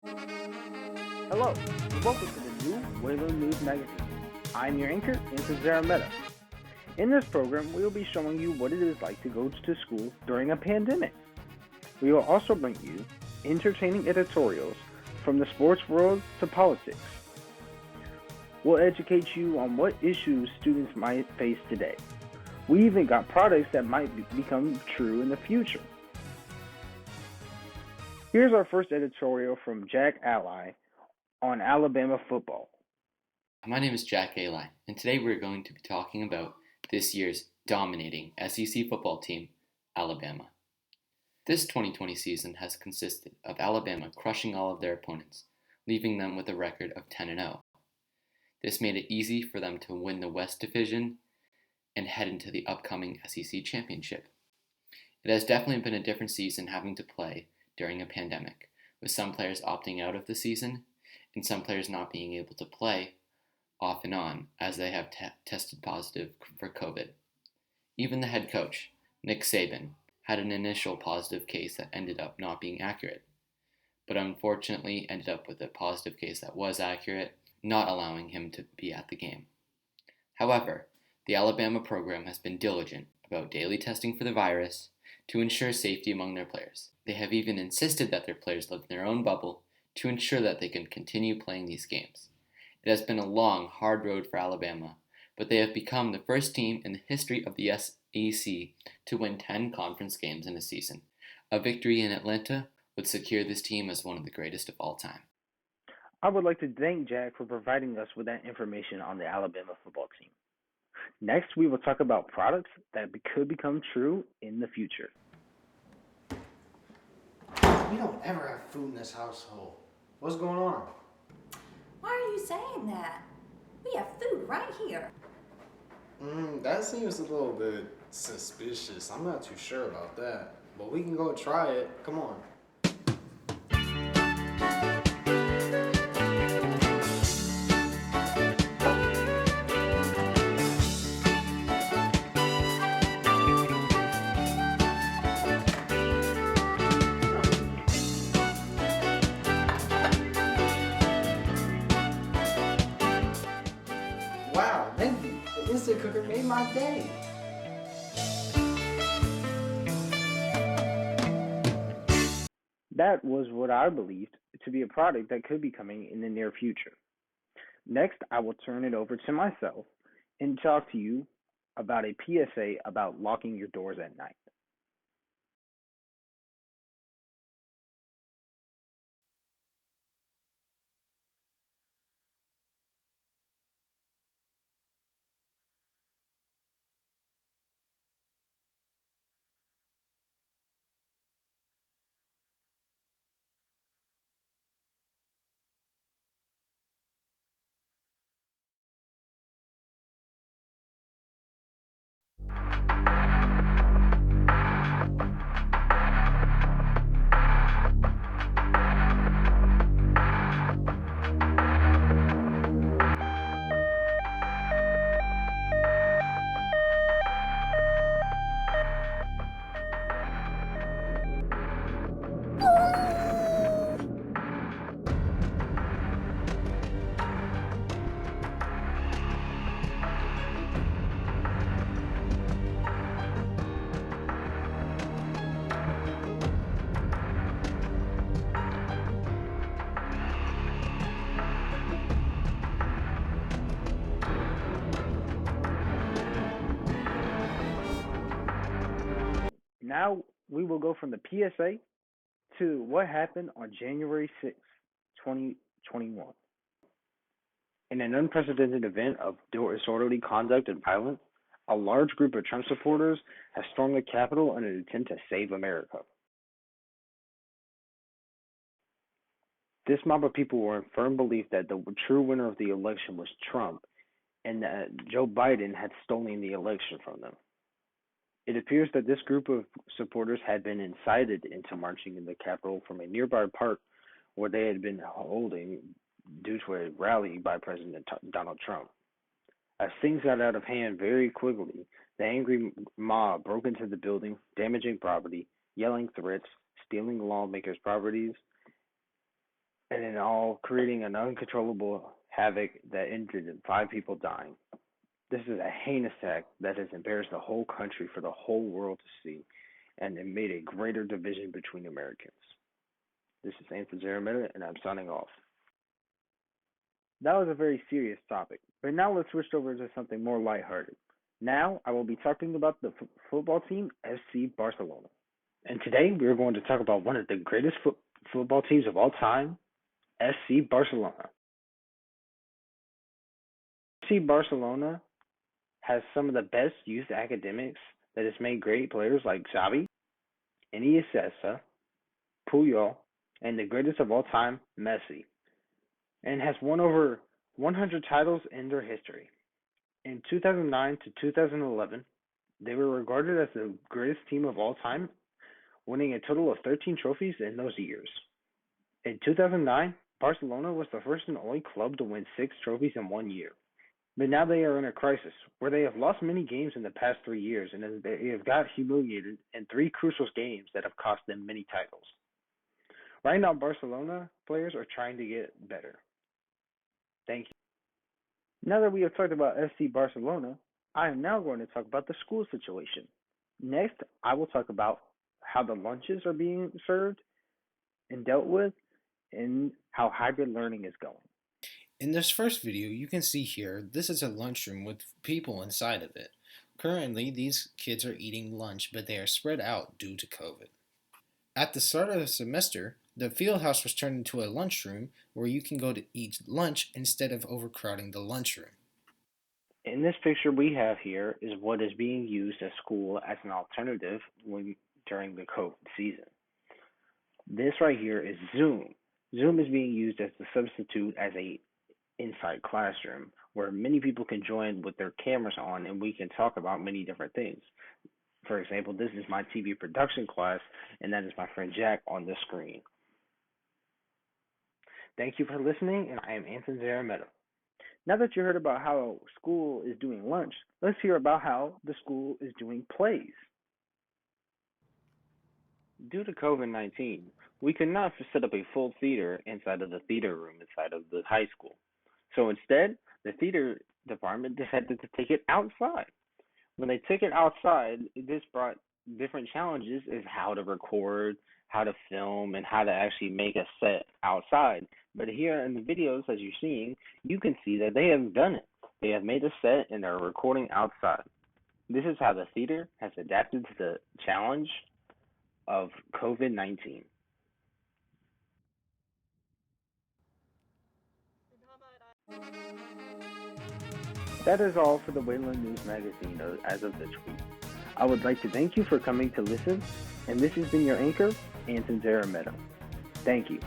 Hello, and welcome to the new WNM News Magazine. I'm your anchor, Anson Szeremeta. In this program, we will be showing you what it is like to go to school during a pandemic. We will also bring you entertaining editorials from the sports world to politics. We'll educate you on what issues students might face today. We even got products that might become true in the future. Here's our first editorial from Jack Ally on Alabama football. My name is Jack Ally, and today we're going to be talking about this year's dominating SEC football team, Alabama. This 2020 season has consisted of Alabama crushing all of their opponents, leaving them with a record of 10-0. This made it easy for them to win the West Division and head into the upcoming SEC championship. It has definitely been a different season having to play during a pandemic, with some players opting out of the season and some players not being able to play off and on as they have tested positive for COVID. Even the head coach, Nick Saban, had an initial positive case that ended up not being accurate, but unfortunately ended up with a positive case that was accurate, not allowing him to be at the game. However, the Alabama program has been diligent about daily testing for the virus to ensure safety among their players. They have even insisted that their players live in their own bubble to ensure that they can continue playing these games. It has been a long, hard road for Alabama, but they have become the first team in the history of the SEC to win 10 conference games in a season. A victory in Atlanta would secure this team as one of the greatest of all time. I would like to thank Jack for providing us with that information on the Alabama football team. Next, we will talk about products that could become true in the future. We don't ever have food in this household. What's going on? Why are you saying that? We have food right here. That seems a little bit suspicious. I'm not too sure about that. But we can go try it. Come on. Wow, thank you. The instant cooker made my day. That was what I believed to be a product that could be coming in the near future. Next, I will turn it over to myself and talk to you about a PSA about locking your doors at night. Now we will go from the PSA to what happened on January 6, 2021. In an unprecedented event of disorderly conduct and violence, a large group of Trump supporters has stormed the Capitol in an attempt to save America. This mob of people were in firm belief that the true winner of the election was Trump and that Joe Biden had stolen the election from them. It appears that this group of supporters had been incited into marching in the Capitol from a nearby park where they had been holding due to a rally by President Donald Trump. As things got out of hand very quickly, the angry mob broke into the building, damaging property, yelling threats, stealing lawmakers' properties, and in all creating an uncontrollable havoc that ended in 5 people dying. This is a heinous act that has embarrassed the whole country for the whole world to see, and it made a greater division between Americans. This is Anson, and I'm signing off. That was a very serious topic, but now let's switch over to something more lighthearted. Now I will be talking about the football team FC Barcelona. And today we are going to talk about one of the greatest football teams of all time, FC Barcelona. FC Barcelona has some of the best youth academics that has made great players like Xavi, Iniesta, Puyol, and the greatest of all time, Messi, and has won over 100 titles in their history. In 2009 to 2011, they were regarded as the greatest team of all time, winning a total of 13 trophies in those years. In 2009, Barcelona was the first and only club to win 6 trophies in 1 year. But now they are in a crisis where they have lost many games in the past 3 years and they have got humiliated in 3 crucial games that have cost them many titles. Right now, Barcelona players are trying to get better. Thank you. Now that we have talked about FC Barcelona, I am now going to talk about the school situation. Next, I will talk about how the lunches are being served and dealt with and how hybrid learning is going. In this first video, you can see here, this is a lunchroom with people inside of it. Currently, these kids are eating lunch, but they are spread out due to COVID. At the start of the semester, the field house was turned into a lunchroom where you can go to eat lunch instead of overcrowding the lunchroom. In this picture we have here is what is being used at school as an alternative during the COVID season. This right here is Zoom. Zoom is being used as the substitute as a inside classroom where many people can join with their cameras on and we can talk about many different things. For example, this is my TV production class and that is my friend Jack on the screen. Thank you for listening, and I am Anson Szeremeta. Now that you heard about how school is doing lunch, let's hear about how the school is doing plays. Due to COVID-19, we could not set up a full theater inside of the theater room inside of the high school. So instead, the theater department decided to take it outside. When they took it outside, this brought different challenges as how to record, how to film, and how to actually make a set outside. But here in the videos, as you're seeing, you can see that they have done it. They have made a set and they're recording outside. This is how the theater has adapted to the challenge of COVID-19. That is all for the Wayland News Magazine as of this week. I would like to thank you for coming to listen, and this has been your anchor, Anson Szeremeta. Thank you.